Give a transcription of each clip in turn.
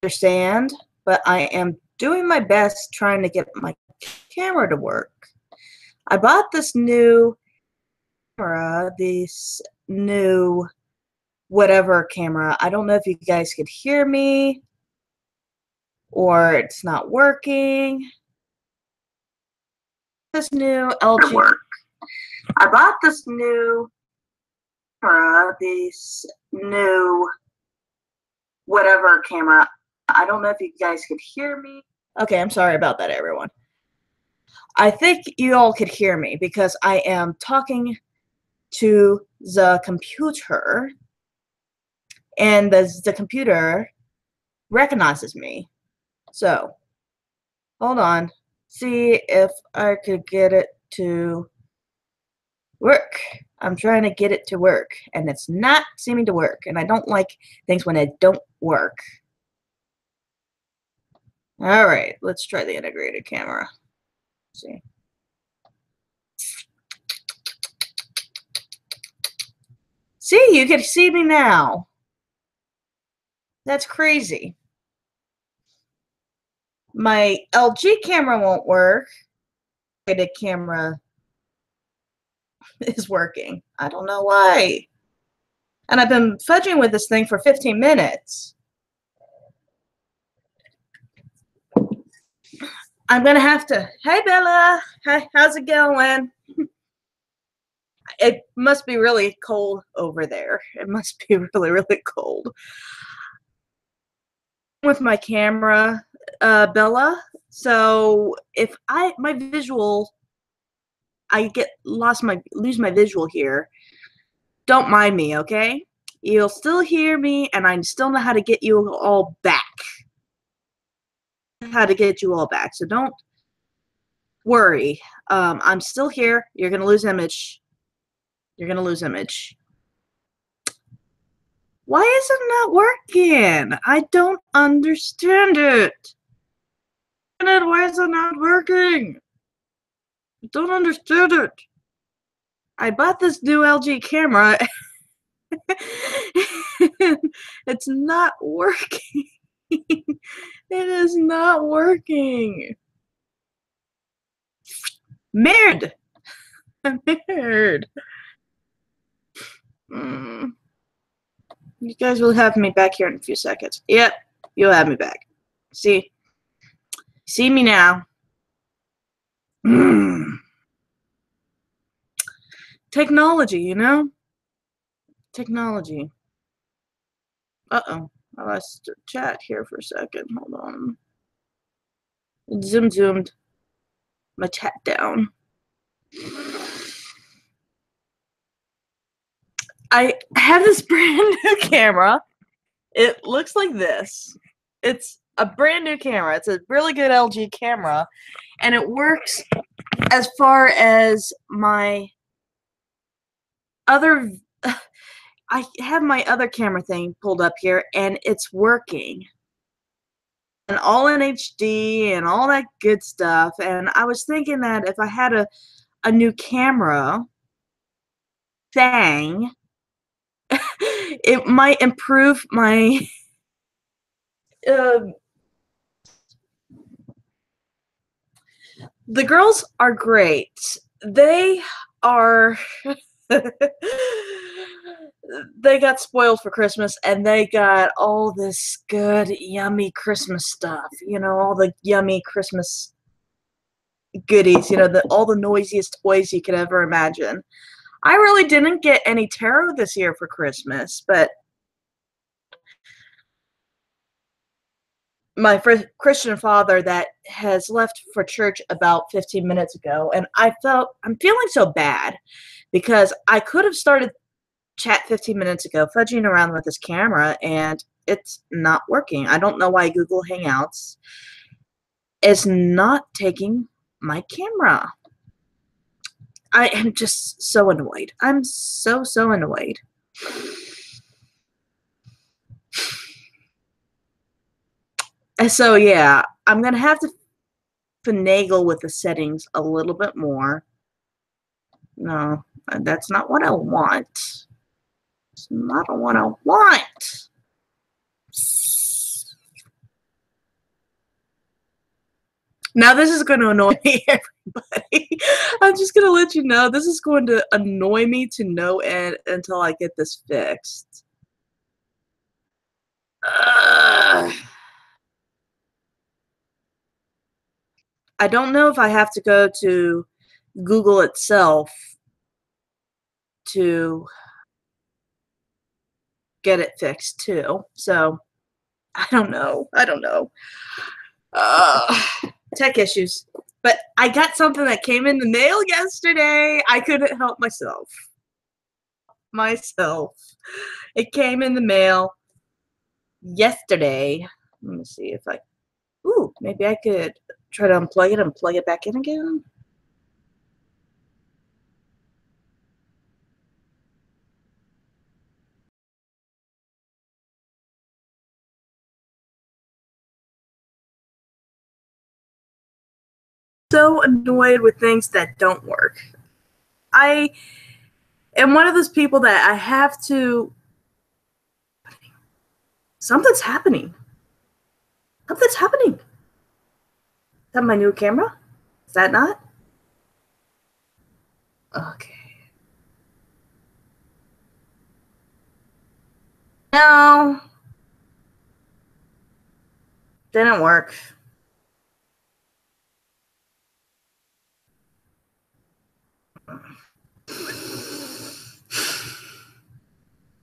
understand, but I am doing my best trying to get my camera to work. I bought this new camera, this new whatever camera. I don't know if you guys could hear me or it's not working. This new LG. I bought this new camera, this new whatever camera. I don't know if you guys could hear me. Okay, I'm sorry about that, everyone. I think you all could hear me because I am talking to the computer, and the computer recognizes me. So, hold on. See if I could get it to work. I'm trying to get it to work, and it's not seeming to work, and I don't like things when it don't work. Alright, let's try the integrated camera. Let's see. See, you can see me now. That's crazy. My LG camera won't work. The camera is working. I don't know why. And I've been fudging with this thing for 15 minutes. I'm gonna have to. Hey, Bella. Hi, how's it going? It must be really cold over there. It must be really, really cold. With my camera, Bella. So if my visual, I lose my visual here. Don't mind me, okay? You'll still hear me, and I still know how to get you all back. So don't worry. I'm still here. You're gonna lose image. You're gonna lose image. Why is it not working? I don't understand it. Why is it not working? I don't understand it. I bought this new LG camera. It's not working. It is not working. Merde. Merde. You guys will have me back here in a few seconds. Yep, you'll have me back. See me now. Technology, you know? Technology. Uh-oh. I lost the chat here for a second. Hold on. It zoomed my chat down. I have this brand new camera. It looks like this. It's a brand new camera. It's a really good LG camera. And it works as far as my other... I have my other camera thing pulled up here, and it's working. And all in HD and all that good stuff. And I was thinking that if I had a new camera thing, it might improve my... The girls are great. They are... They got spoiled for Christmas, and they got all this good, yummy Christmas stuff. You know, all the yummy Christmas goodies. You know, all the noisiest toys you could ever imagine. I really didn't get any tarot this year for Christmas, but my Christian father that has left for church about 15 minutes ago, and I'm feeling so bad because I could have started chat 15 minutes ago fudging around with this camera, and it's not working. I don't know why Google Hangouts is not taking my camera. I am just so annoyed. I'm so annoyed. So yeah, I'm gonna have to finagle with the settings a little bit more. No, that's not what I want. It's not what I want. Now this is going to annoy me, everybody. I'm just going to let you know this is going to annoy me to no end until I get this fixed. I don't know if I have to go to Google itself to get it fixed too. So I don't know. Tech issues. But I got something that came in the mail yesterday. I couldn't help myself. It came in the mail yesterday. Let me see if maybe I could try to unplug it and plug it back in again. So annoyed with things that don't work. I am one of those people that I have to. Something's happening. Is that my new camera? Is that not? Okay. No. Didn't work.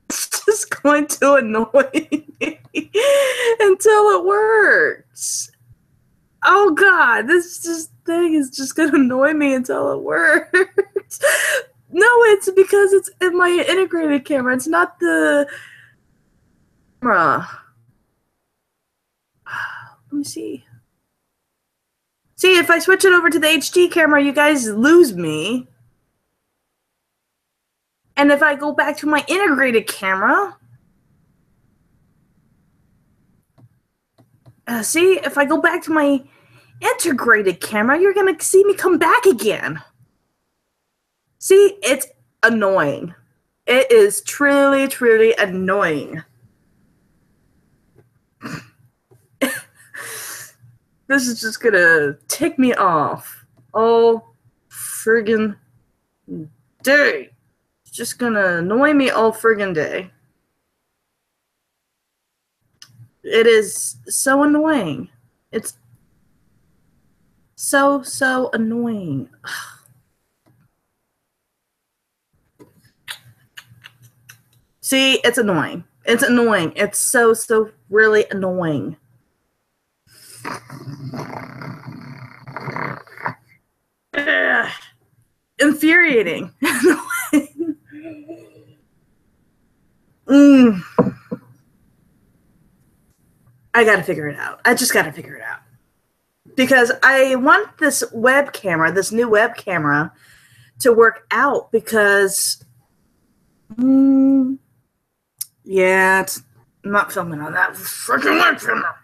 It's just going to annoy me until it works. Oh God, this thing is just gonna annoy me until it works. No, it's because it's in my integrated camera. It's not the camera. Let me see. See, if I switch it over to the HD camera, you guys lose me. And if I go back to my integrated camera, see, if I go back to my integrated camera, you're gonna see me come back again. See, it's annoying. It is truly, truly annoying. This is just gonna tick me off all friggin' day. It's just gonna annoy me all friggin' day. It is so annoying. It's so annoying. See, it's annoying. It's annoying. It's so really annoying. Infuriating. I gotta figure it out. I just gotta figure it out. Because I want this web camera, this new web camera, to work out because yeah, I'm not filming on that freaking web camera.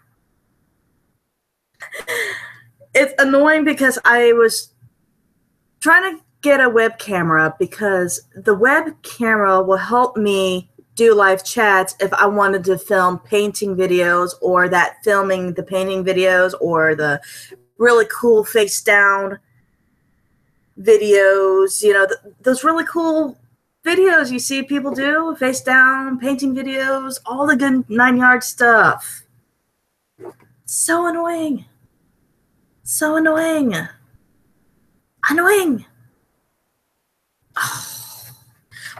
It's annoying because I was trying to get a web camera because the web camera will help me do live chats if I wanted to film painting videos or that filming the painting videos or the really cool face down videos, you know, those really cool videos you see people do, face down, painting videos, all the good 9-yard stuff. So annoying. So annoying. Annoying. Oh.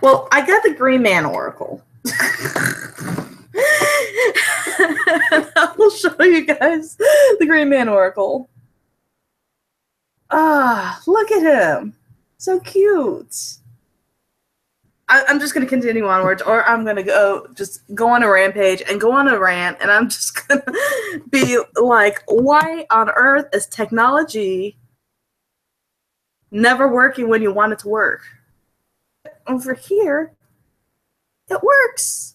Well, I got the Green Man Oracle. I will show you guys the Green Man Oracle. Ah, look at him. So cute. I'm just going to continue onwards, or I'm going to just go on a rampage and go on a rant, and I'm just going to be like, why on earth is technology never working when you want it to work? Over here, it works.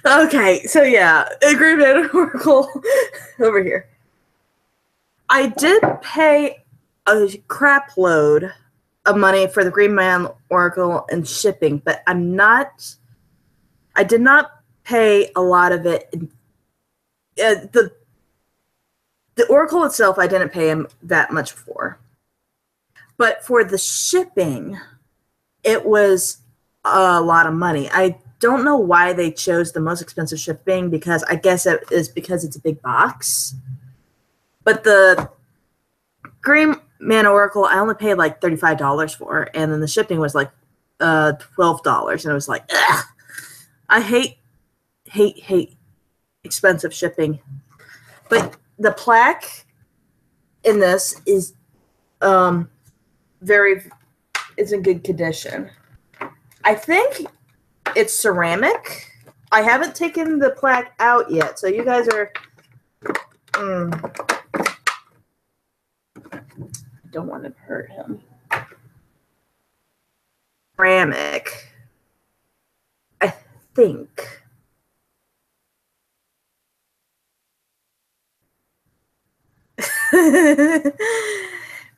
Okay, so yeah, Green Man Oracle over here. I did pay a crap load of money for the Green Man Oracle and shipping, but I did not pay a lot of it. The Oracle itself, I didn't pay him that much for. But for the shipping, it was a lot of money. I don't know why they chose the most expensive shipping, because I guess it is because it's a big box. But the Green Man Oracle, I only paid like $35 for, and then the shipping was like $12, and it was like, ugh. I hate expensive shipping. But the plaque in this is it's in good condition. I think it's ceramic. I haven't taken the plaque out yet, so you guys are don't want to hurt him. Ceramic, I think.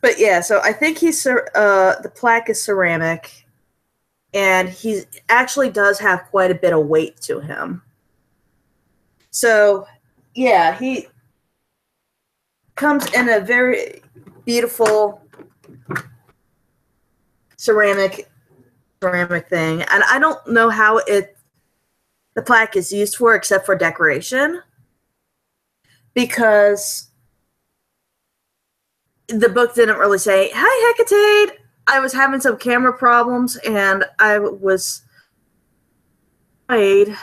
But yeah, so I think the plaque is ceramic, and he actually does have quite a bit of weight to him. So yeah, he comes in a very beautiful ceramic thing, and I don't know how the plaque is used for except for decoration, because the book didn't really say, "Hi, Hecate, I was having some camera problems and I was afraid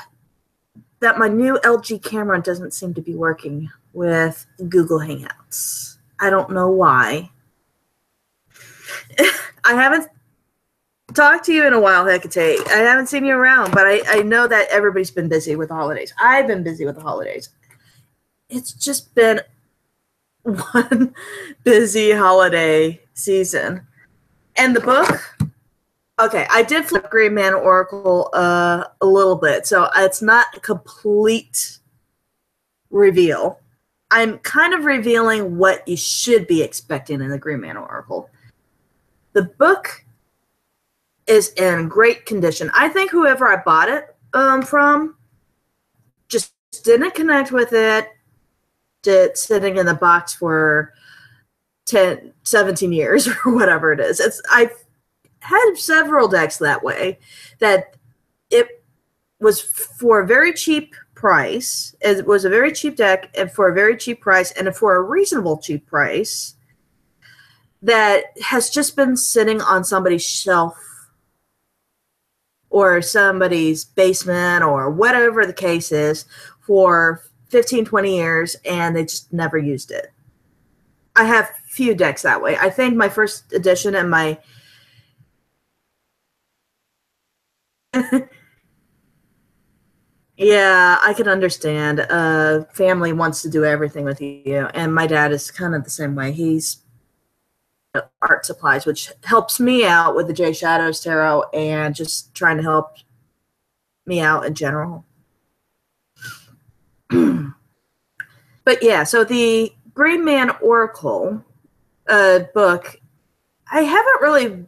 that my new LG camera doesn't seem to be working with Google Hangouts. I don't know why." I haven't talked to you in a while, Hecate. I haven't seen you around, but I know that everybody's been busy with the holidays. I've been busy with the holidays. It's just been one busy holiday season. And the book, okay, I did flip Green Man Oracle a little bit, so it's not a complete reveal. I'm kind of revealing what you should be expecting in the Green Man Oracle. The book is in great condition. I think whoever I bought it from just didn't connect with it. It's sitting in the box for 10, 17 years or whatever it is. I've had several decks that way, that it was for a very cheap price. It was a very cheap deck, and for a very cheap price, and for a reasonable cheap price, that has just been sitting on somebody's shelf or somebody's basement or whatever the case is for 15, 20 years, and they just never used it. I have few decks that way. I think my first edition and my yeah, I can understand. Family wants to do everything with you, and my dad is kind of the same way. He's art supplies, which helps me out with the Jay Shadows Tarot and just trying to help me out in general. But yeah, so the Green Man Oracle book, I haven't really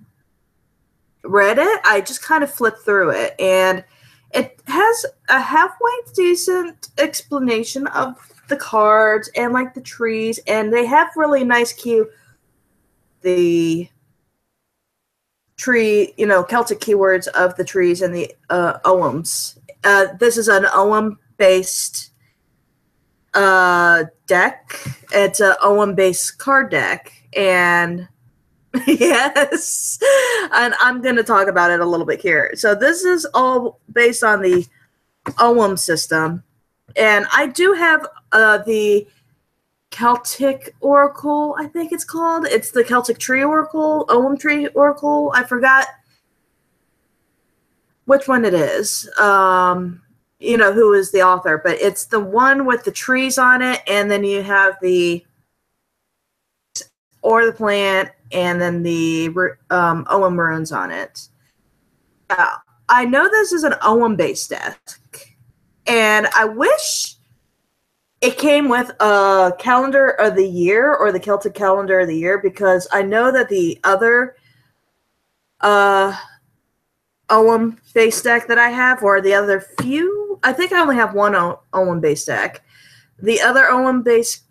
read it. I just kind of flipped through it, and it has a halfway decent explanation of the cards and like the trees, and they have really nice cue the tree, Celtic keywords of the trees and the oghams. This is an ogham based deck. It's an ogham based card deck, and yes, and I'm going to talk about it a little bit here. So this is all based on the ogham system, and I do have the Celtic Oracle, I think it's called. It's the Celtic Tree Oracle, ogham Tree Oracle. I forgot which one it is. Who is the author, but it's the one with the trees on it, and then you have the plant, and then the ogham runes on it. I know this is an ogham based deck, and I wish it came with a calendar of the year, or the Celtic calendar of the year, because I know that the other Ogham base deck that I have, or the other few, I think I only have one Ogham base deck. The other Ogham base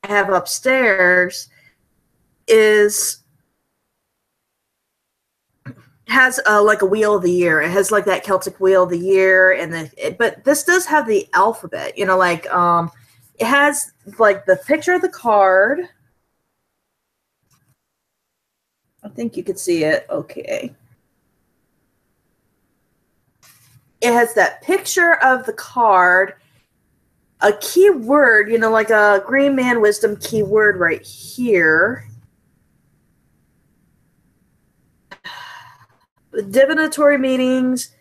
I have upstairs has like a wheel of the year. It has like that Celtic wheel of the year, and but this does have the alphabet. You know, like it has like the picture of the card. I think you could see it. Okay. It has that picture of the card, a keyword, you know, like a Green Man Wisdom keyword right here. Divinatory meanings,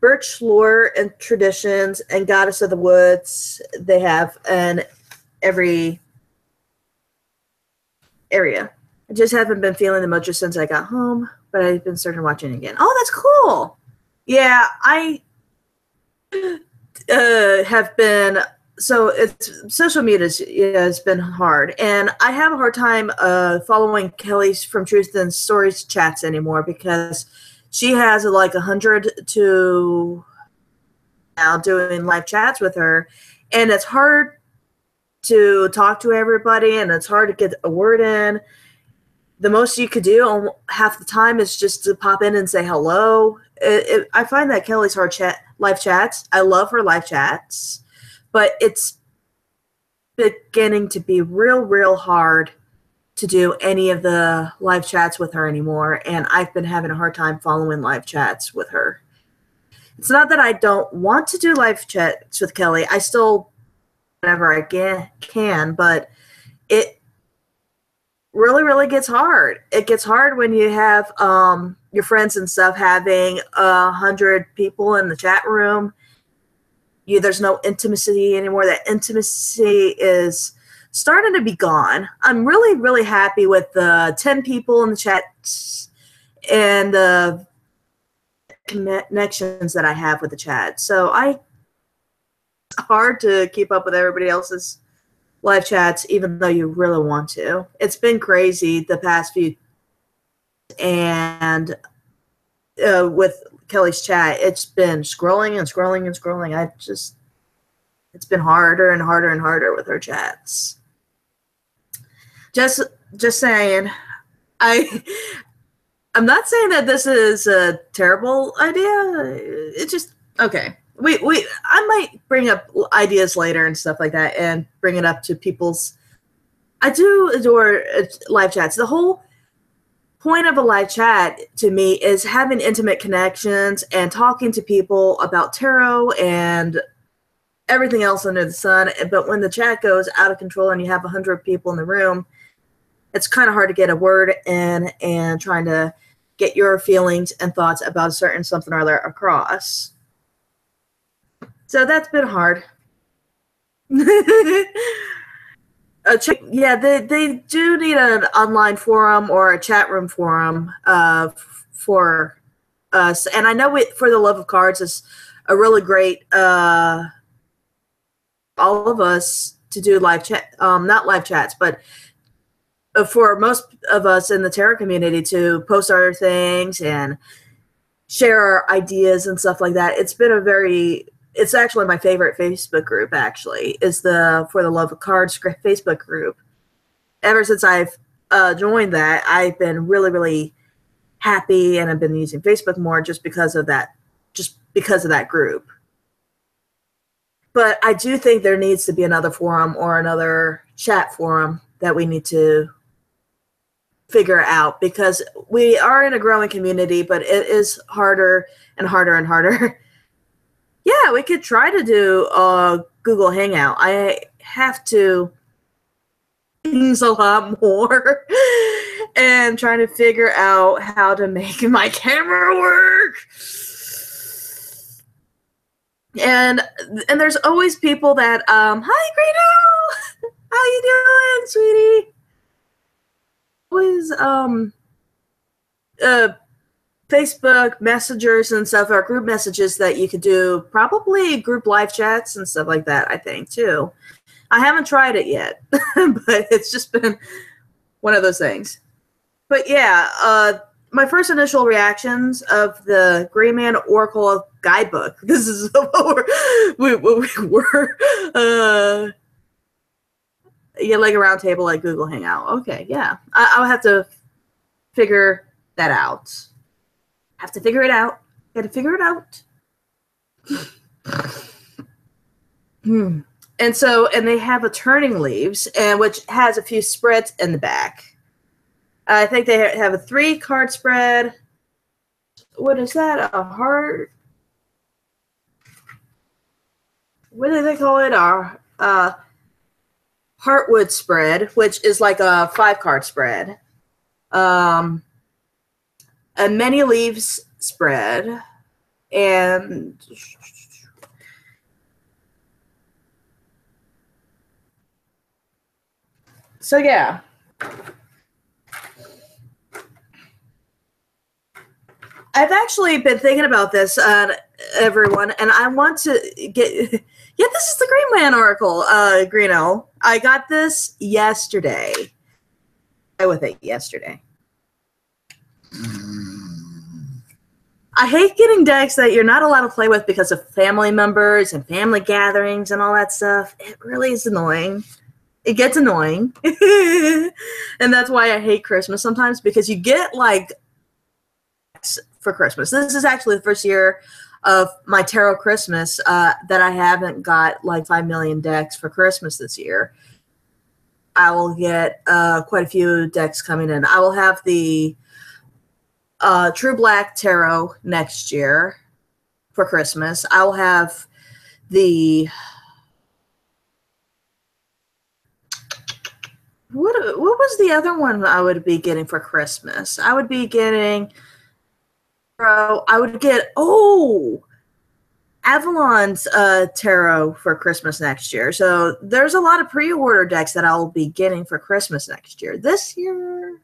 birch lore and traditions, and goddess of the woods. They have in every area. I just haven't been feeling the mojo since I got home, but I've been starting watching again. Oh, that's cool. Yeah, I have been, so it's social media has been hard, and I have a hard time following Kelly's from Truth and Stories chats anymore, because she has like 100 to now doing live chats with her, and it's hard to talk to everybody, and it's hard to get a word in. The most you could do half the time is just to pop in and say hello. I find that Kelly's live chats. I love her live chats, but it's beginning to be real hard to do any of the live chats with her anymore, and I've been having a hard time following live chats with her. It's not that I don't want to do live chats with Kelly. I still, whenever I can, but it really gets hard. It gets hard when you have your friends and stuff having 100 people in the chat room. There's no intimacy anymore. That intimacy is starting to be gone. I'm really happy with the 10 people in the chat and the connections that I have with the chat. So it's hard to keep up with everybody else's live chats, even though you really want to. It's been crazy the past few, and with Kelly's chat, it's been scrolling. It's been harder and harder with her chats. Just saying. I'm not saying that this is a terrible idea. It's just okay. I might bring up ideas later and stuff like that, and bring it up to people's. I do adore live chats. The whole point of a live chat to me is having intimate connections and talking to people about tarot and everything else under the sun. But when the chat goes out of control and you have 100 people in the room, it's kind of hard to get a word in and trying to get your feelings and thoughts about a certain something or other across. So that's been hard. Yeah, they do need an online forum or a chat room forum for us. And I know For the Love of Cards is a really great, all of us to do live chat, not live chats, but for most of us in the tarot community to post our things and share our ideas and stuff like that. It's actually my favorite Facebook group, actually, is the For the Love of Cards Facebook group. Ever since I've joined that, I've been really happy, and I've been using Facebook more just because of that group. But I do think there needs to be another forum or another chat forum that we need to figure out, because we are in a growing community, but it is harder and harder. Yeah, we could try to do a Google Hangout. I have to use a lot more and trying to figure out how to make my camera work. And there's always people that, hi, Greedo! How you doing, sweetie? Always, Facebook messengers and stuff, or group messages that you could do, probably group live chats and stuff like that, I think, too. I haven't tried it yet, but it's just been one of those things. But yeah, my first initial reactions of the Green Man Oracle guidebook. This is what we were. Yeah, like a round table, like Google Hangout. Okay, yeah. I'll have to figure that out. Have to figure it out. Got to figure it out. And they have a turning leaves, and which has a few spreads in the back. I think they have a 3-card spread. What is that? A heart? What do they call it? Heartwood spread, which is like a 5-card spread. A many leaves spread, and so yeah. I've actually been thinking about this, everyone, and I want to get. Yeah, this is the Green Man Oracle, Greeno. I got this yesterday. With it yesterday. I hate getting decks that you're not allowed to play with because of family members and family gatherings and all that stuff. It really is annoying. It gets annoying. And that's why I hate Christmas sometimes, because you get like for Christmas. This is actually the first year of my Tarot Christmas that I haven't got like 5 million decks for Christmas this year. I will get quite a few decks coming in. I will have the True Black Tarot next year for Christmas. I will have the what was the other one I would be getting for Christmas? I would be getting Avalon's Tarot for Christmas next year. So there's a lot of pre-order decks that I'll be getting for Christmas next year. This year,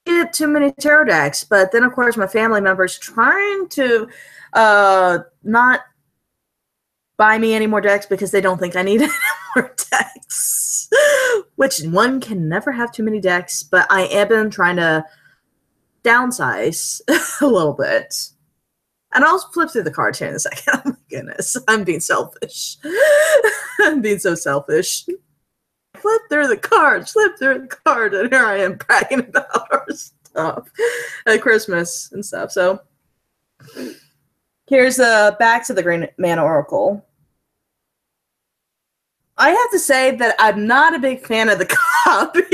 I get too many tarot decks, but then of course my family members trying to not buy me any more decks because they don't think I need any more decks. Which one can never have too many decks, but I have been trying to downsize a little bit. And I'll flip through the cards here in a second. Oh my goodness, I'm being selfish. I'm being so selfish. Flip through the cards, and here I am bragging about our stuff at Christmas and stuff. So here's the backs of the Green Man Oracle. I have to say that I'm not a big fan of the copyright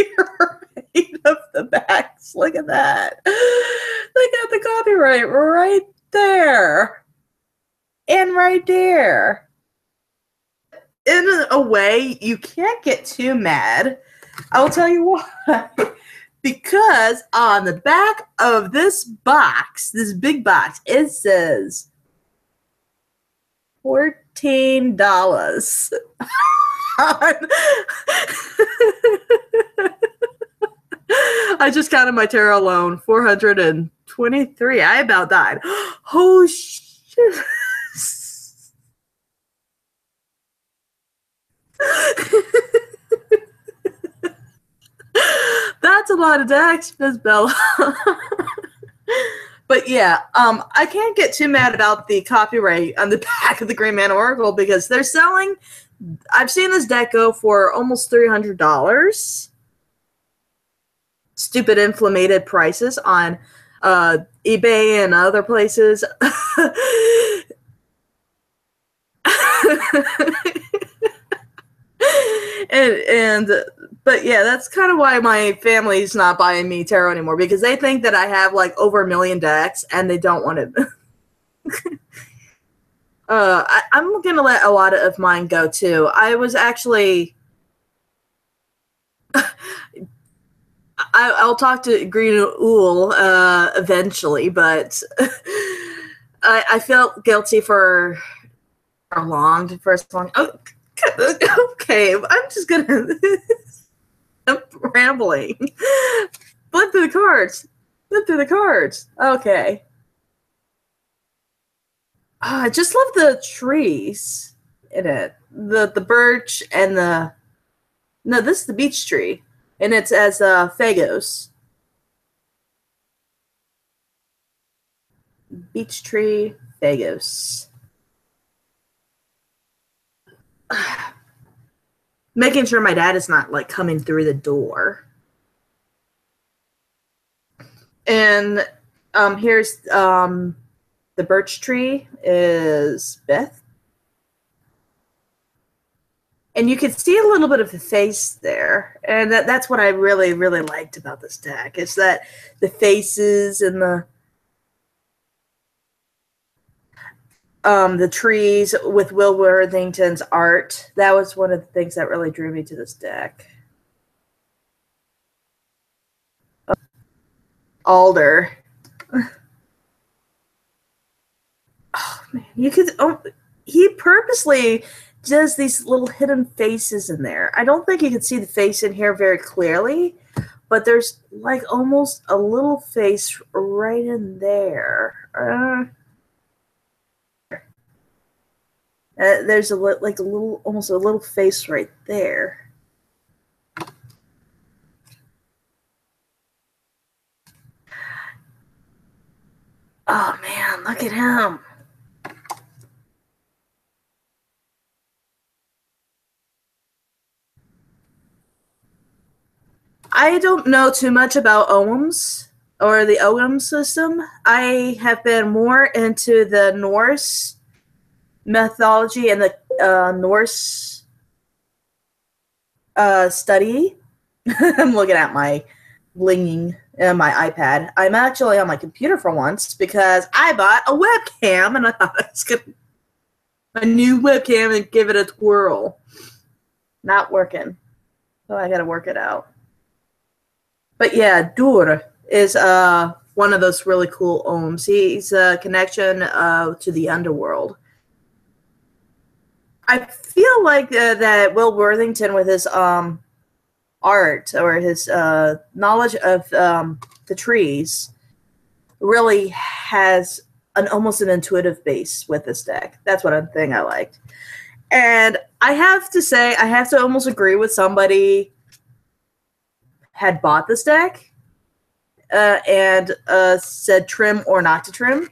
of the backs. Look at that. Look at the copyright right there. And right there. In a way, you can't get too mad. I will tell you why. Because on the back of this box, this big box, it says $14. I just counted my tarot alone. 423. I about died. Oh shit. That's a lot of decks, Miss Bella. But yeah, I can't get too mad about the copyright on the back of the Green Man Oracle because they're selling. I've seen this deck go for almost $300. Stupid inflated prices on eBay and other places. But yeah, that's kind of why my family's not buying me tarot anymore, because they think that I have like over 1 million decks and they don't want it. I'm gonna let a lot of mine go too. I was actually I'll talk to Green Ool eventually, but I felt guilty for prolonged for so long. Oh, okay, I'm just gonna I'm rambling. Flip through the cards. Flip through the cards. Okay. I just love the trees in it. The birch and the no, this is the beech tree, and it's as Phagos. Beech tree, Phagos. Making sure my dad is not like coming through the door. And here's the birch tree is Beth. And you can see a little bit of the face there. And that's what I really, really liked about this deck, is that the faces and the trees with Will Worthington's art. That was one of the things that really drew me to this deck. Alder. Oh man, you could. Oh, he purposely does these little hidden faces in there. I don't think you can see the face in here very clearly, but there's like almost a little face right in there. There's almost a little face right there. Oh man, look at him. I don't know too much about Oghams or the Ogham system. I have been more into the Norse mythology and the Norse study. I'm looking at my blinging my iPad. I'm actually on my computer for once because I bought a webcam and I thought I was going to a new webcam and give it a twirl. Not working. So I got to work it out. But yeah, Dur is one of those really cool Oghams. He's a connection to the underworld. I feel like that Will Worthington, with his art or his knowledge of the trees, really has almost an intuitive base with this deck. That's one thing I liked. And I have to say, I have to almost agree with somebody had bought this deck and said trim or not to trim.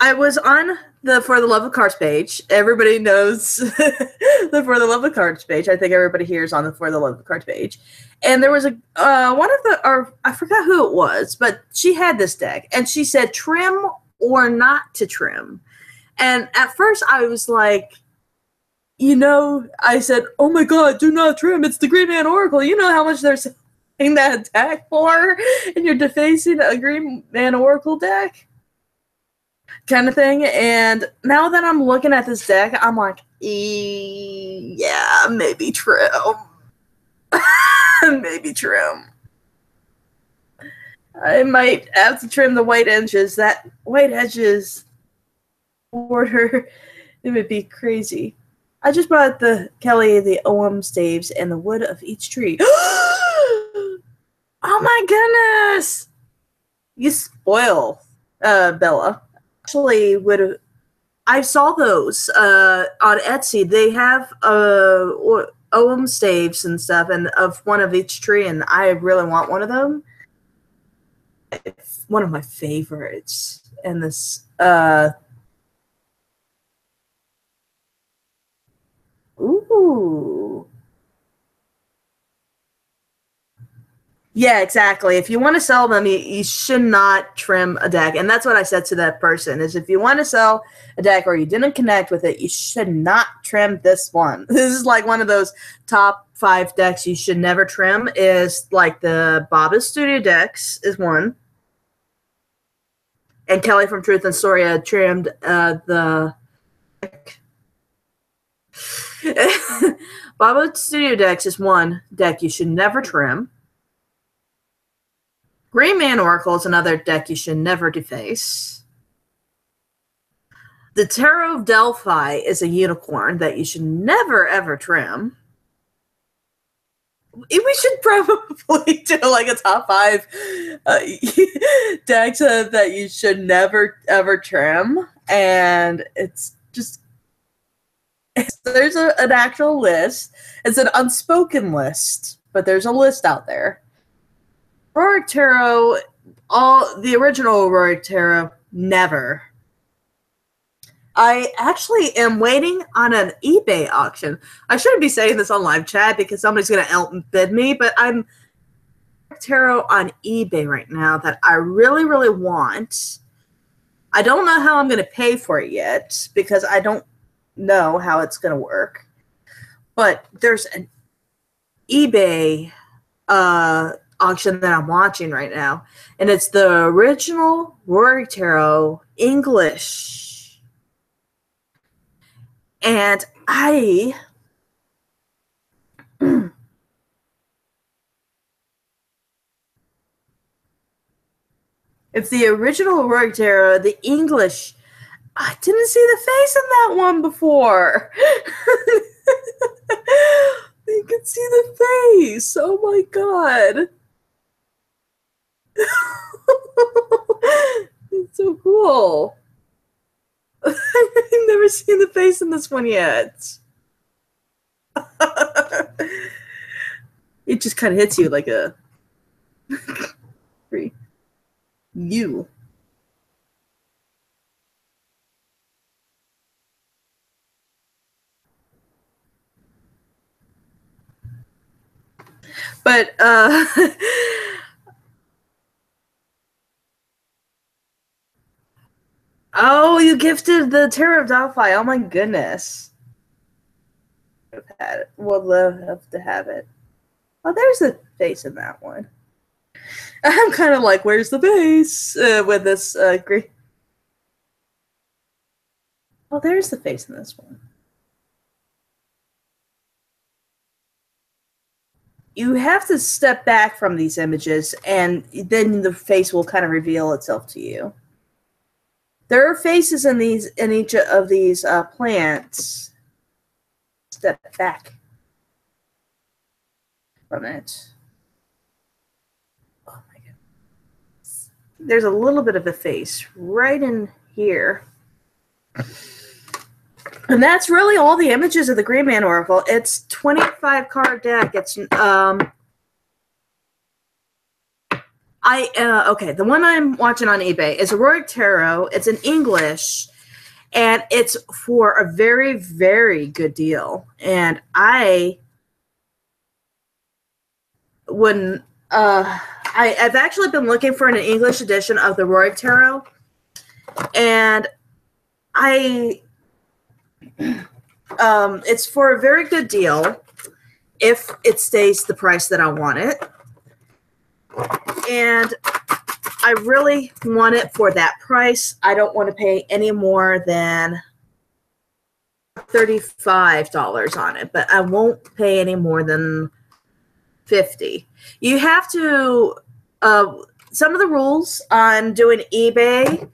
I was on the For the Love of Cards page. Everybody knows the For the Love of Cards page. I think everybody here is on the For the Love of Cards page. And there was one of the, or I forgot who it was, but she had this deck. And she said trim or not to trim. And at first I was like, I said, oh my God, do not trim. It's the Green Man Oracle. You know how much they're selling that deck for? And you're defacing a Green Man Oracle deck? Kind of thing. And now that I'm looking at this deck, I'm like, yeah, maybe trim. Maybe trim. I might have to trim the white edges. That white edges border, it would be crazy. I just bought the Kelly, the Ogham staves, and the wood of each tree. Oh my goodness! You spoil, Bella. Actually, I saw those on Etsy. They have Ogham staves and stuff, and of one of each tree, and I really want one of them. It's one of my favorites. And this ooh. Yeah, exactly. If you want to sell them, you should not trim a deck. And that's what I said to that person, is if you want to sell a deck or you didn't connect with it, you should not trim this one. This is like one of those top 5 decks you should never trim, is like the Baba's Studio decks is one. And Kelly from Truth and Storia trimmed the Baba's Studio decks is one deck you should never trim. Green Man Oracle is another deck you should never deface. The Tarot of Delphi is a unicorn that you should never, ever trim. We should probably do like a top 5 decks that you should never ever trim, and it's just there's an actual list. It's an unspoken list, but there's a list out there. Rorik Tarot, all the original Rorik Tarot, never. I actually am waiting on an eBay auction. I shouldn't be saying this on live chat because somebody's going to outbid me, but I'm tarot on eBay right now that I really, really want. I don't know how I'm going to pay for it yet because I don't know how it's going to work. But there's an eBay auction that I'm watching right now, and it's the original Rorik Tarot English. And it's the original Rorik Tarot, the English. I didn't see the face in that one before. You can see the face. Oh my god. It's so cool. I've never seen the face in this one yet. It just kind of hits you like a you. But oh, you gifted the Terror of Delphi. Oh my goodness. I've had it. Would love to have it. Oh, there's the face in that one. I'm kind of like, where's the face with this green? Oh, there's the face in this one. You have to step back from these images, and then the face will kind of reveal itself to you. There are faces in each of these plants. Step back from it. Oh my goodness. There's a little bit of a face right in here. And that's really all the images of the Green Man Oracle. It's 25 card deck. It's okay, the one I'm watching on eBay is a Rorik Tarot. It's in English, and it's for a very, very good deal. And I've actually been looking for an English edition of the Rorik Tarot, and it's for a very good deal if it stays the price that I want it. And I really want it for that price. I don't want to pay any more than $35 on it, but I won't pay any more than $50. You have to, some of the rules on doing eBay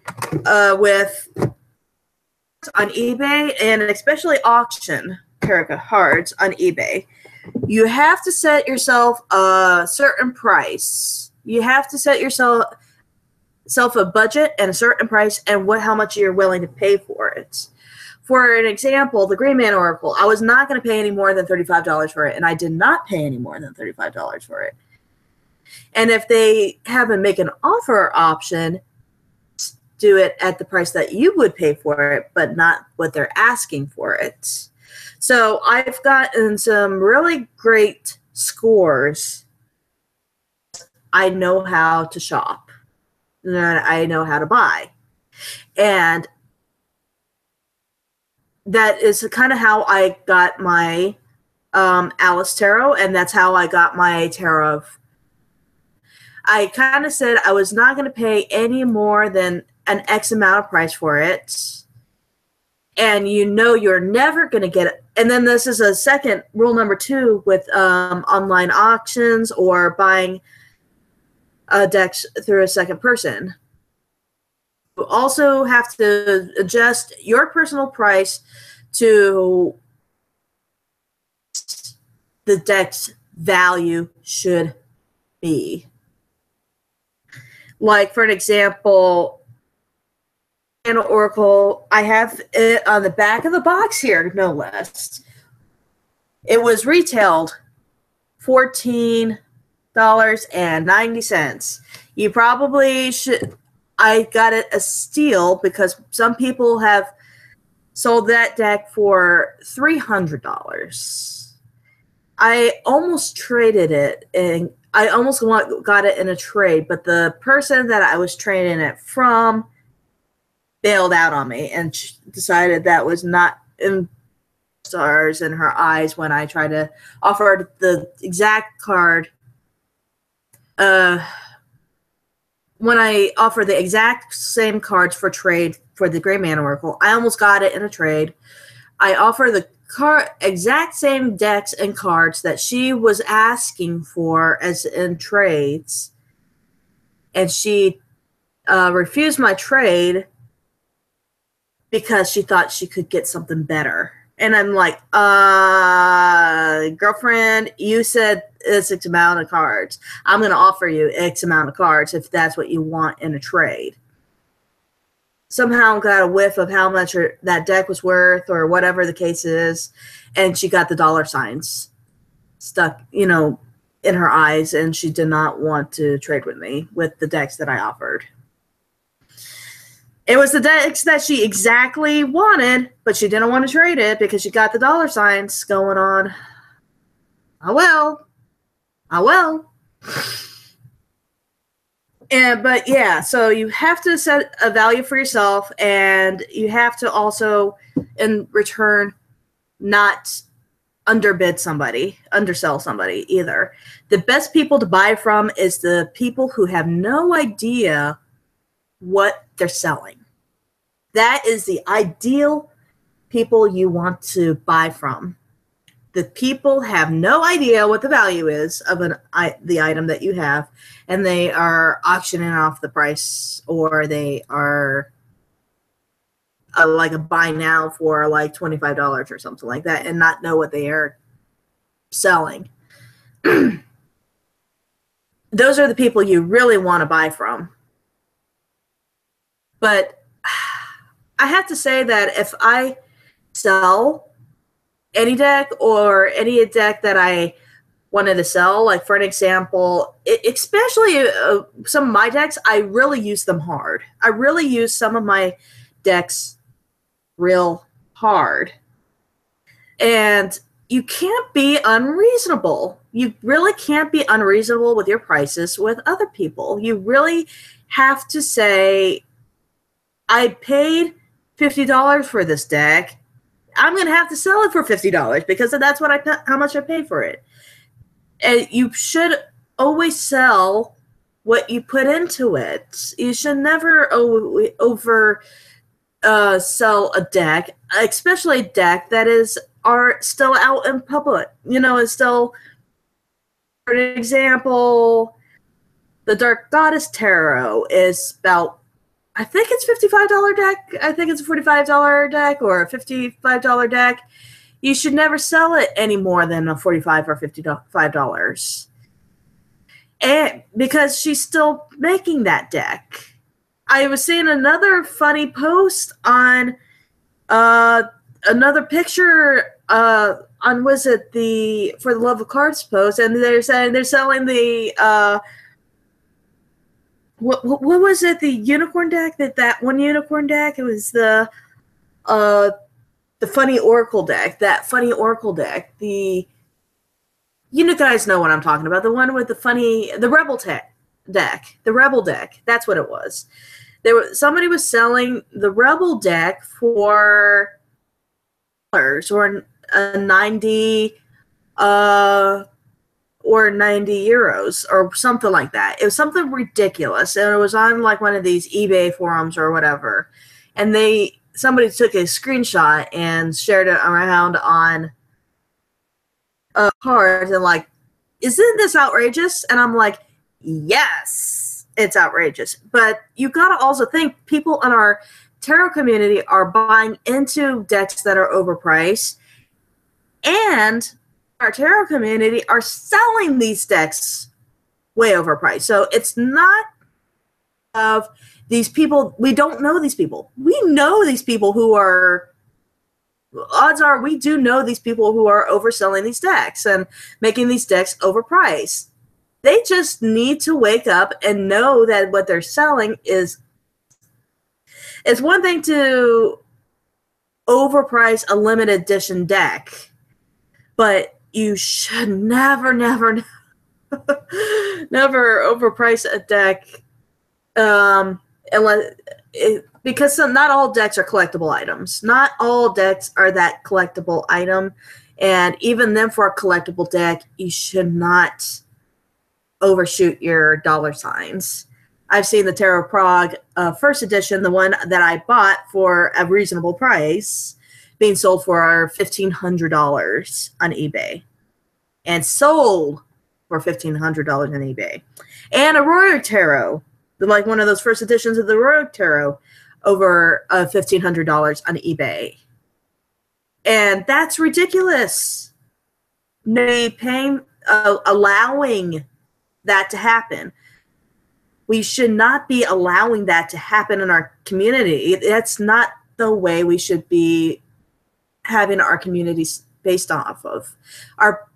on eBay, and especially auction tarot cards on eBay, you have to set yourself a certain price. You have to set yourself a budget and a certain price and how much you're willing to pay for it. For an example, the Green Man Oracle, I was not going to pay any more than $35 for it, and I did not pay any more than $35 for it. And if they have a make an offer option, do it at the price that you would pay for it, but not what they're asking for it. So I've gotten some really great scores. I know how to shop, and I know how to buy. And that is kind of how I got my Alice Tarot, and that's how I got my Tarot. I kind of said I was not going to pay any more than an X amount of price for it, and you know you're never going to get it. And then this is a second rule number 2 with online auctions or buying decks through a second person. You also have to adjust your personal price to the decks value should be. Like, for an example, in Oracle, I have it on the back of the box here, no less. It was retailed $14.90. You probably should. I got it a steal because some people have sold that deck for $300. I almost traded it, and I almost got it in a trade, but the person that I was trading it from bailed out on me and decided that was not in stars in her eyes when I tried to offer the exact card. When I offered the exact same cards for trade for the Gray Man Oracle, I almost got it in a trade. I offered the exact same decks and cards that she was asking for as in trades, and she refused my trade because she thought she could get something better. And I'm like, girlfriend, you said this X amount of cards. I'm going to offer you X amount of cards if that's what you want in a trade. Somehow got a whiff of how much that deck was worth or whatever the case is, and she got the dollar signs stuck, in her eyes, and she did not want to trade with me with the decks that I offered. It was the decks that she exactly wanted, but she didn't want to trade it because she got the dollar signs going on. I will. But yeah, so you have to set a value for yourself, and you have to also, in return, not undersell somebody either. The best people to buy from is the people who have no idea what they're selling. That is the ideal people you want to buy from. The people have no idea what the value is of the item that you have, and they are auctioning off the price, or they are like a buy now for like $25 or something like that, and not know what they are selling. Those are the people you really want to buy from. But I have to say that if I sell any deck or any deck that I wanted to sell, like for an example, especially some of my decks, I really use them hard. I really use some of my decks real hard. And you can't be unreasonable. You really can't be unreasonable with your prices with other people. You really have to say, I paid $50 for this deck. I'm going to have to sell it for $50 because that's how much I paid for it. And you should always sell what you put into it. You should never over sell a deck, especially a deck that are still out in public. It's still, for example, the Dark Goddess Tarot is about, I think it's $55 deck. I think it's a $45 deck or a $55 deck. You should never sell it any more than a $45 or $55. And because she's still making that deck. I was seeing another funny post on another picture on, was it the For the Love of Cards post, and they're saying they're selling the what was it? The unicorn deck? That one unicorn deck? It was the funny Oracle deck. That funny Oracle deck. You guys know what I'm talking about. The one with the Rebel deck. The Rebel deck. That's what it was. Somebody was selling the Rebel deck for or 90 or 90 euros or something like that. It was something ridiculous, and it was on like one of these eBay forums or whatever. And somebody took a screenshot and shared it around on cards and like, isn't this outrageous? And I'm like, yes, it's outrageous. But you got to also think people in our tarot community are buying into decks that are overpriced, and our tarot community are selling these decks way overpriced. So it's not of these people. We don't know these people. We know these people who are, odds are we do know these people who are overselling these decks and making these decks overpriced. They just need to wake up and know that what they're selling is, it's one thing to overprice a limited edition deck, but you should never overprice a deck, unless because not all decks are collectible items. Not all decks are that collectible item, and even then, for a collectible deck, you should not overshoot your dollar signs. I've seen the Tarot Prague first edition, the one that I bought for a reasonable price, being sold for $1,500 on eBay, and sold for $1,500 on eBay. And a Royal Tarot, like one of those first editions of the Royal Tarot, over $1,500 on eBay. And that's ridiculous. Allowing that to happen. We should not be allowing that to happen in our community. That's not the way we should be having our communities based off of. Our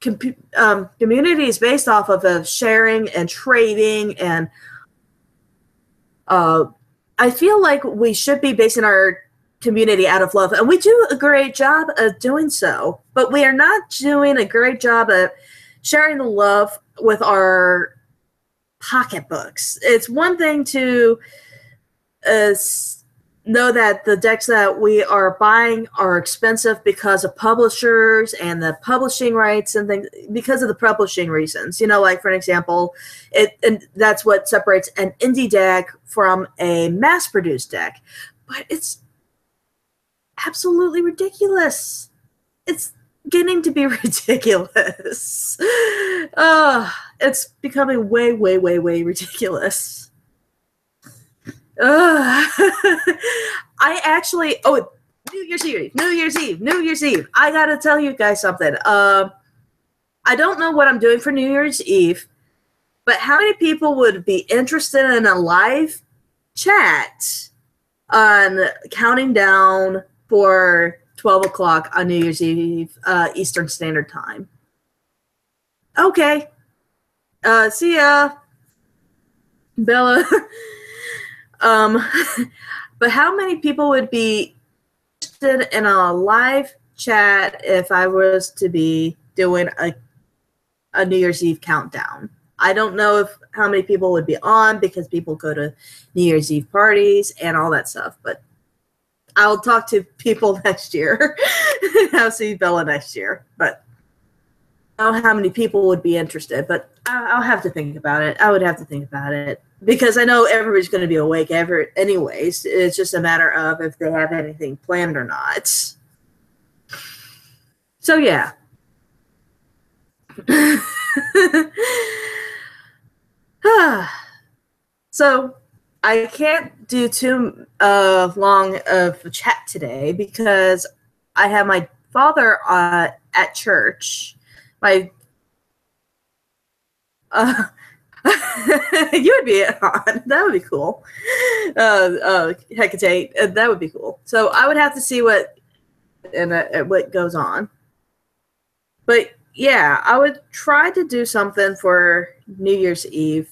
community is based off of sharing and trading, and I feel like we should be basing our community out of love, and we do a great job of doing so, but we are not doing a great job of sharing the love with our pocketbooks. It's one thing to know that the decks that we are buying are expensive because of publishers and the publishing rights and things, because of the publishing reasons. You know, like for an example, and that's what separates an indie deck from a mass-produced deck. But it's absolutely ridiculous. It's getting to be ridiculous. It's becoming way ridiculous. I actually, New Year's Eve. I gotta tell you guys something. I don't know what I'm doing for New Year's Eve, but how many people would be interested in a live chat on counting down for 12 o'clock on New Year's Eve, Eastern Standard Time? Okay. See ya, Bella. But how many people would be interested in a live chat if I was to be doing a New Year's Eve countdown? I don't know how many people would be on, because people go to New Year's Eve parties and all that stuff, but I'll talk to people next year. I'll see Bella next year, but I don't know how many people would be interested, but I'll have to think about it. I would have to think about it, because I know everybody's going to be awake anyways. It's just a matter of if they have anything planned or not. So, yeah. So, I can't do too long of a chat today, because I have my father at church. You would be on. That would be cool. Hecate, that would be cool. So I would have to see what goes on. But yeah, I would try to do something for New Year's Eve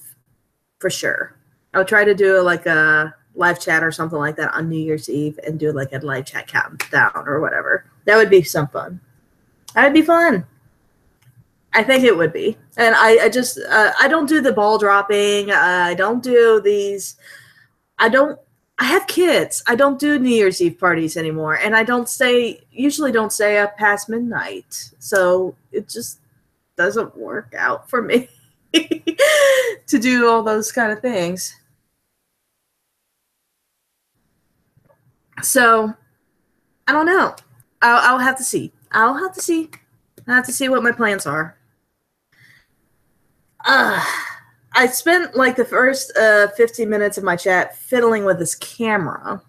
for sure. I would try to do like a live chat or something like that on New Year's Eve, and do like a live chat countdown or whatever. That would be some fun. That would be fun. I think it would be. And I just, I don't do the ball dropping. I don't do these. I have kids. I don't do New Year's Eve parties anymore. And I usually don't stay up past midnight. So it just doesn't work out for me to do all those kind of things. So I don't know. I'll have to see. I'll have to see what my plans are. I spent like the first 15 minutes of my chat fiddling with this camera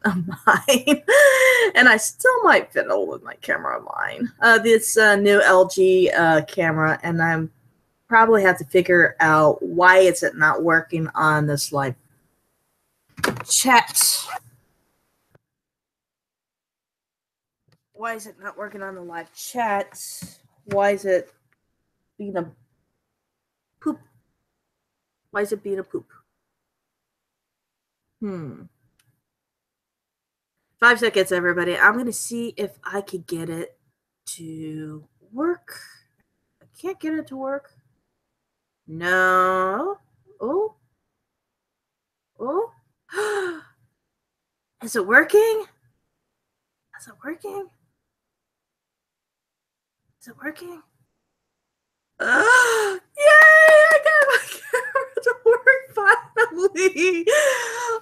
of mine. And I still might fiddle with my camera line. This new LG camera, and I'm probably have to figure out why it's not working on this live chat. Why is it not working on the live chat? Why is it being a poop? Why is it being a poop? 5 seconds, everybody. I'm going to see if I could get it to work. I can't get it to work. No. Oh. Oh. Is it working? Is it working? Is it working? Yay! I got my camera to work finally.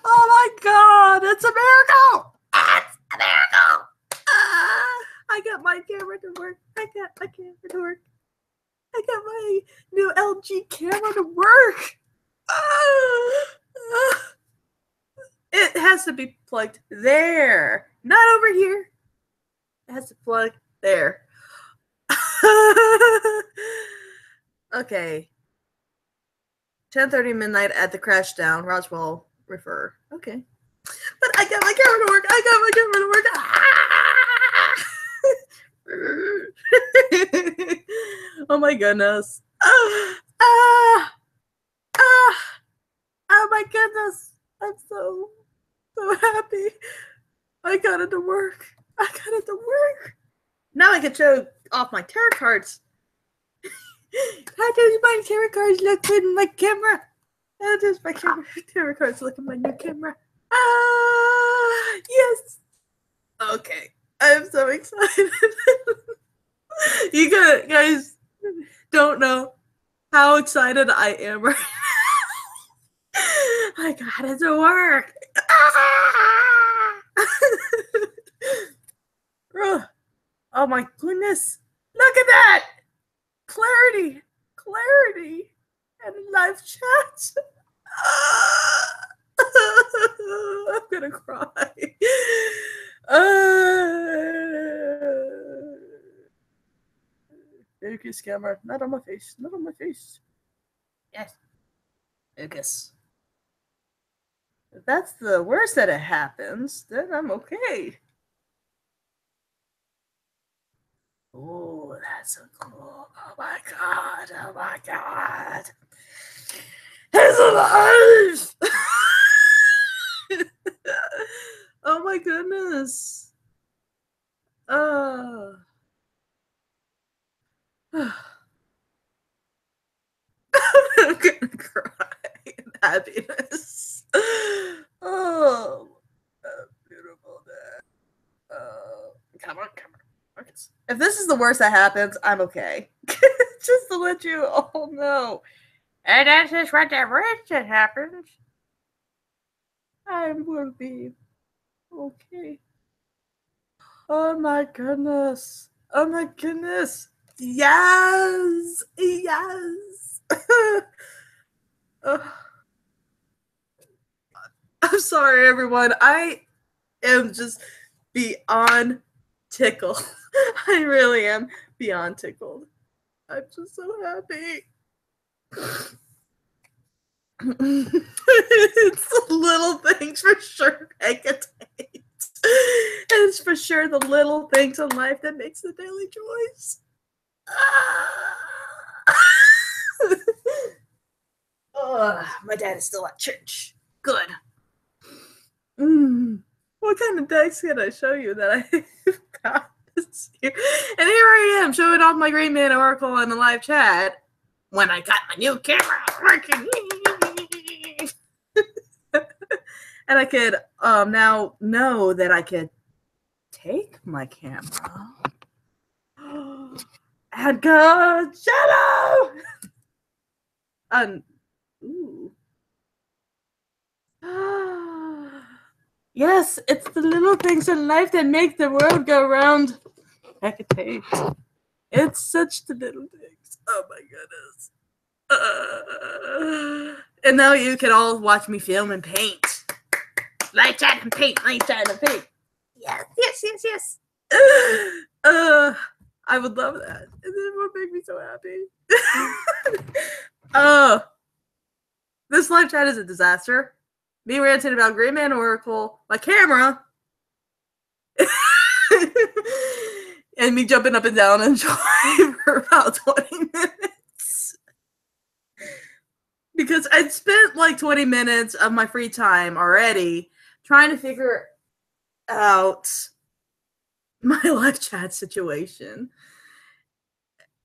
Oh my god, it's a miracle! It's a miracle! I got my camera to work. I got my camera to work. I got my new LG camera to work. It has to be plugged there, not over here. It has to plug there. Okay. 10:30 midnight at the crash down. Roswell refer. Okay. But I got my camera to work. I got my camera to work. Oh my goodness. Oh my goodness. I'm so happy. I got it to work. I got it to work. Now I can show off my tarot cards. How does my tarot cards look with my camera? How does my tarot cards look in my new camera? Yes. Okay. I'm so excited. You guys don't know how excited I am right now. I got it to work. Oh my goodness. Look at that. Clarity and live chat. I'm gonna cry. Focus camera, not on my face, not on my face. Yes, focus. If that's the worst that it happens, then I'm okay. Oh, that's so cool. Oh my god. Oh my god. He's alive! Oh my goodness. I'm gonna cry in happiness. Oh, beautiful day. Come on. If this is the worst that happens, I'm okay. Just to let you all know. And that's just what the worst that happens. I will be okay. Oh my goodness. Oh my goodness. Yes. I'm sorry, everyone. I am just beyond tickled. I really am beyond tickled. I'm just so happy. It's the little things for sure, Hecate. It's for sure the little things in life that makes the daily choice. My dad is still at church. Good. What kind of decks can I show you that I've got this year? And here I am showing off my Green Man Oracle in the live chat when I got my new camera working. And I could now know that I could take my camera and go shadow. Ooh. Yes, it's the little things in life that make the world go round. Hecate. It's such the little things. Oh my goodness. And now you can all watch me film and paint. Light chat and paint, light chat and paint. Yes. I would love that. It would make me so happy. This live chat is a disaster. Me ranting about Green Man Oracle, my camera, and me jumping up and down and joy for about 20 minutes. Because I'd spent like 20 minutes of my free time already trying to figure out my live chat situation.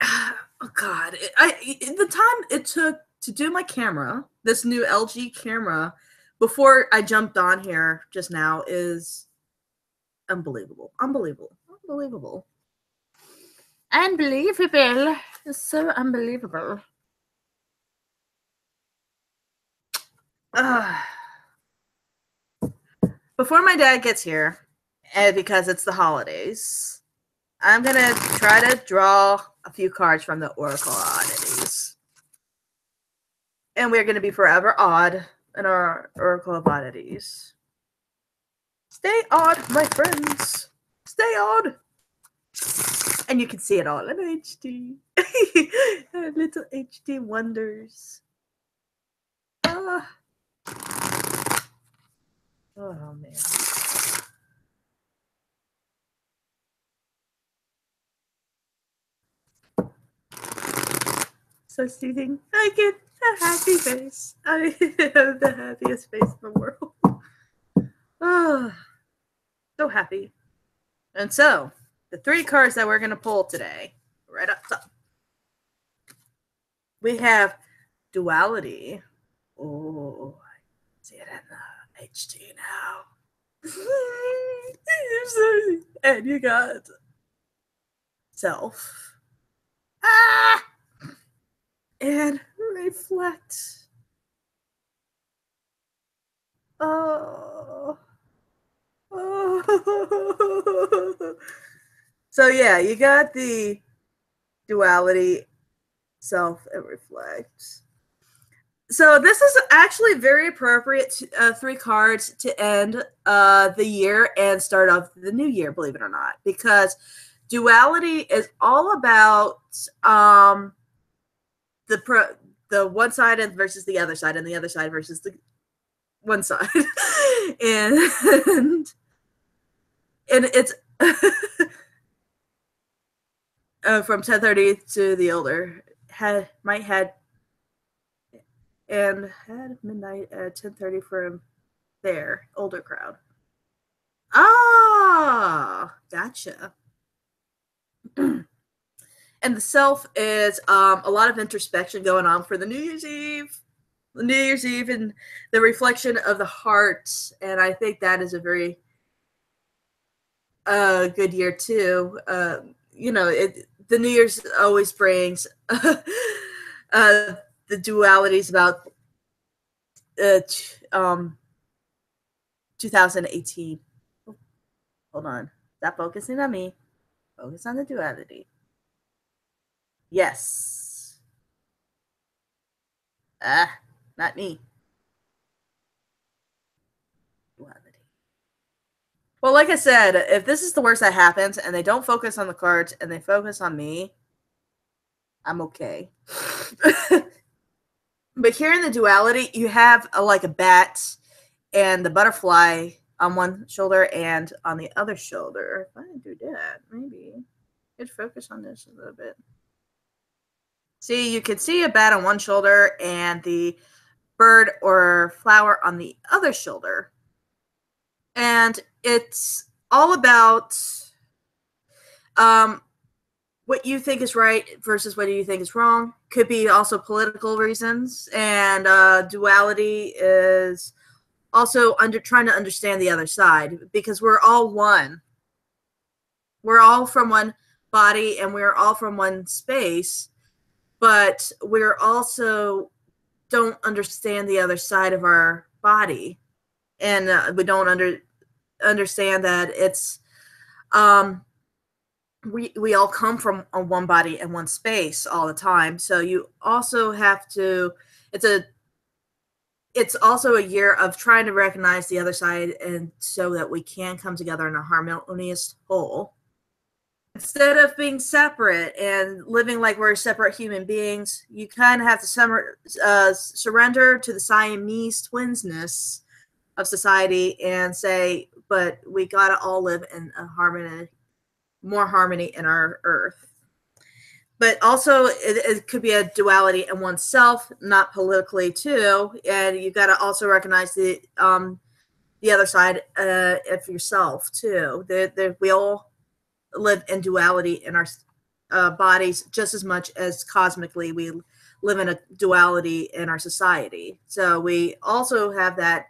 Oh God! The time it took to do my camera, this new LG camera, before I jumped on here just now is unbelievable. Unbelievable. It's so unbelievable. Before my dad gets here, and because it's the holidays, I'm gonna try to draw a few cards from the Oracle Oddities. And we're gonna be forever odd in our Oracle of Oddities. Stay odd, my friends. Stay odd. And you can see it all in HD. Little HD wonders. Oh, man. So soothing. I get a happy face. I have the happiest face in the world. Oh, so happy. And so, the 3 cards that we're going to pull today, right up top. We have Duality. Oh, I see it in the HD now. And you got Self. And Reflect. Oh. So yeah, you got the Duality, Self, and Reflect. So this is actually very appropriate 3 cards to end the year and start off the new year, believe it or not, because Duality is all about the one side versus the other side, and the other side versus the one side, and it's from 10:30 to the older and had midnight at 10:30 from their older crowd. Ah, gotcha. And the Self is a lot of introspection going on for the New Year's Eve. The New Year's Eve and the reflection of the heart. And I think that is a very good year too. You know, the New Year's always brings the dualities about 2018. Oh, hold on. Stop focusing on me. Focus on the duality. Yes. Not me. Duality. Well, like I said, if this is the worst that happens and they don't focus on the cards and they focus on me, I'm okay. But here in the duality, you have like a bat and the butterfly on one shoulder and on the other shoulder. If I do that, maybe I'd focus on this a little bit. See, you can see a bat on one shoulder and the bird or flower on the other shoulder. And it's all about what you think is right versus what you think is wrong. Could be also political reasons. And duality is also trying to understand the other side, because we're all one. We're all from one body and we're all from one space, but we're also don't understand the other side of our body. And we don't understand that it's we all come from one body and one space all the time. So you also have to, it's also a year of trying to recognize the other side, and so that we can come together in a harmonious whole. Instead of being separate and living like we're separate human beings, you kind of have to surrender to the Siamese twinsness of society and say, but we got to all live in a harmony, more harmony in our earth. But also, it could be a duality in oneself, not politically too, and you got to also recognize the other side of yourself too. We all live in duality in our bodies just as much as cosmically we live in a duality in our society. So we also have that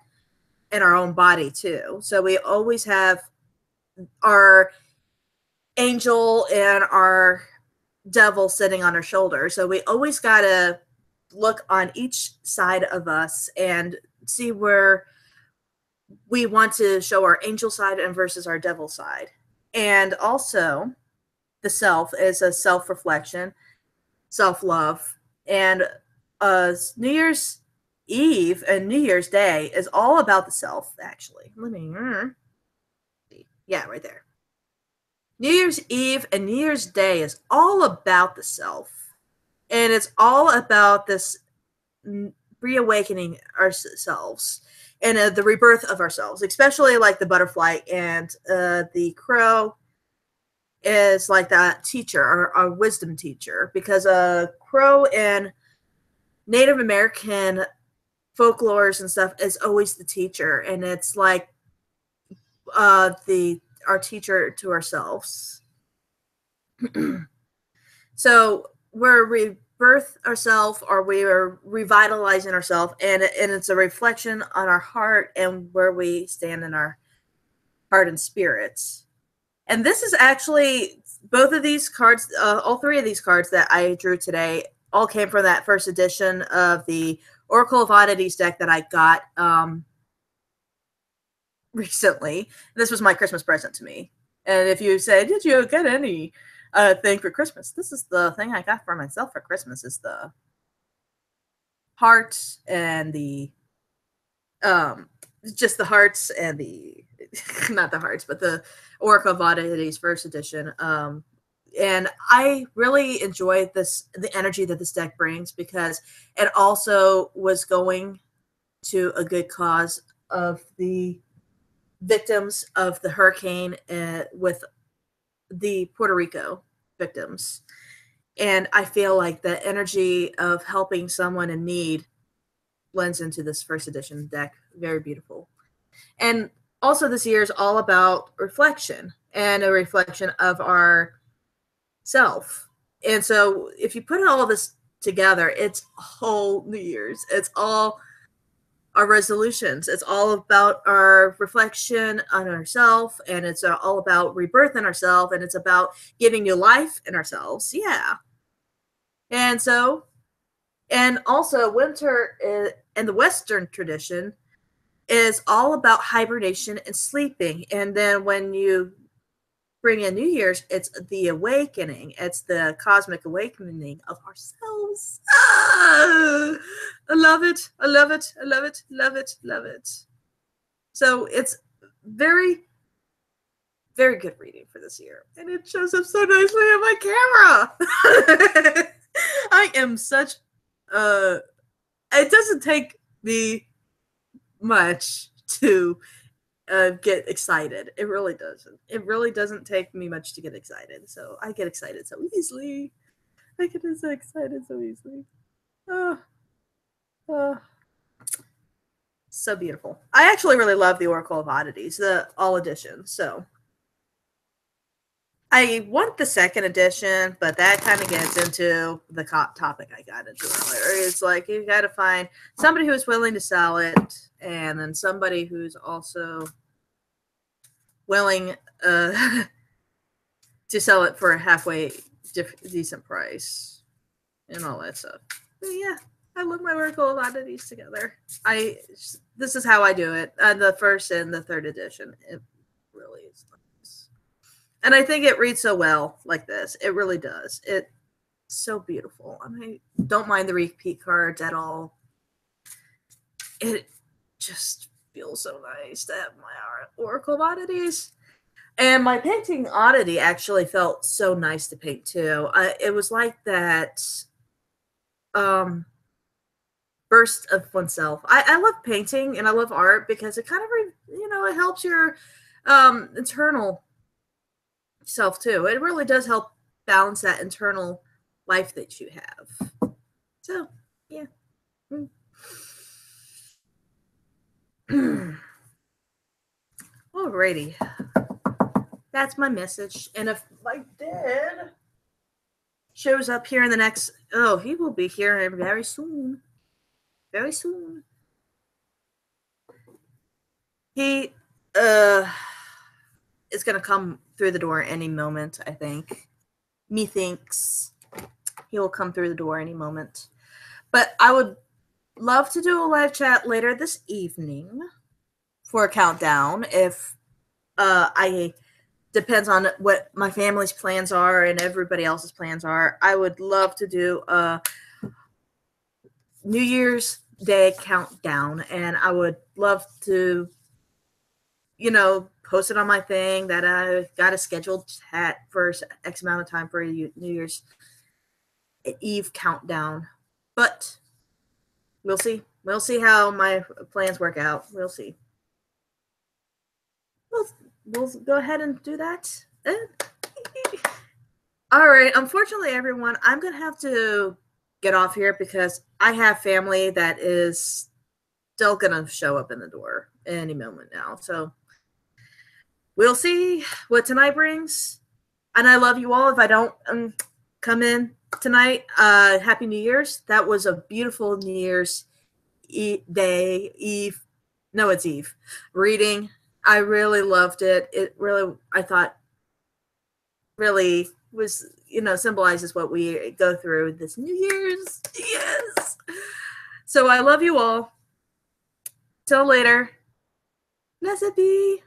in our own body too. So we always have our angel and our devil sitting on our shoulder. So we always got to look on each side of us and see where we want to show our angel side and versus our devil side. And also, the self is a self-reflection, self-love. And New Year's Eve and New Year's Day is all about the self, actually. Let me see. Yeah, right there. New Year's Eve and New Year's Day is all about the self. And it's all about this reawakening ourselves and the rebirth of ourselves, especially like the butterfly and the crow is like that teacher, our wisdom teacher, because crow and Native American folklores and stuff is always the teacher, and it's like our teacher to ourselves. So we're rebirth ourselves, or we are revitalizing ourselves, and it's a reflection on our heart and where we stand in our heart and spirits. And this is actually both of these cards, all three of these cards that I drew today, all came from that first edition of the Oracle of Oddities deck that I got recently. This was my Christmas present to me. And if you say, did you get any thing for Christmas? This is the thing I got for myself for Christmas, is the heart and the just the hearts and the not the hearts, but the Oracle of Oddities first edition. And I really enjoyed the energy that this deck brings, because it also was going to a good cause of the victims of the hurricane with the Puerto Rico victims. And I feel like the energy of helping someone in need blends into this first edition deck. Very beautiful. And also this year is all about reflection, and a reflection of our self. And so if you put all of this together, it's whole New Year's. It's all our resolutions. It's all about our reflection on ourselves, and it's all about rebirth in ourselves, and it's about giving new life in ourselves. Yeah. And so, and also winter in the Western tradition is all about hibernation and sleeping. And then when you bring in New Year's, it's the awakening. It's the cosmic awakening of ourselves. Ah, I love it. I love it. I love it. Love it. Love it. So it's very, very good reading for this year. And it shows up so nicely on my camera. I am such it doesn't take me much to get excited. It really doesn't. It really doesn't take me much to get excited. So I get excited so easily. I get so excited so easily. So beautiful. I actually really love the Oracle of Oddities, the all edition. So I want the second edition, but that kind of gets into the topic I got into earlier. It's like you got to find somebody who's willing to sell it, and then somebody who's also willing to sell it for a halfway decent price and all that stuff. But yeah, I love my Oracle of Oddities together. This is how I do it. The first and the third edition. It really is nice. And I think it reads so well like this. It really does. It's so beautiful. I don't mind the repeat cards at all. it just feels so nice to have my Oracle oddities. And my painting oddity actually felt so nice to paint too. It was like that burst of oneself. I love painting and I love art because it kind of, it helps your internal self too. It really does help balance that internal life that you have. So, yeah. Alrighty. That's my message. And if my dad shows up here in the next, he will be here very soon. Very soon. He is going to come through the door any moment, I think. Methinks he will come through the door any moment. But I would love to do a live chat later this evening for a countdown if depends on what my family's plans are and everybody else's plans are. I would love to do a New Year's Day countdown, and I would love to, post it on my thing that I got a scheduled chat for X amount of time for a New Year's Eve countdown. But we'll see. We'll see how my plans work out. We'll see. We'll go ahead and do that. All right. Unfortunately, everyone, I'm going to have to get off here because I have family that is still going to show up in the door any moment now. So we'll see what tonight brings. And I love you all. If I don't come in tonight, Happy New Year's. That was a beautiful New Year's Eve. No, it's Eve. Reading. I really loved it. It really, I thought, really was, symbolizes what we go through this New Year's. Yes. So I love you all. Till later. Blessed be.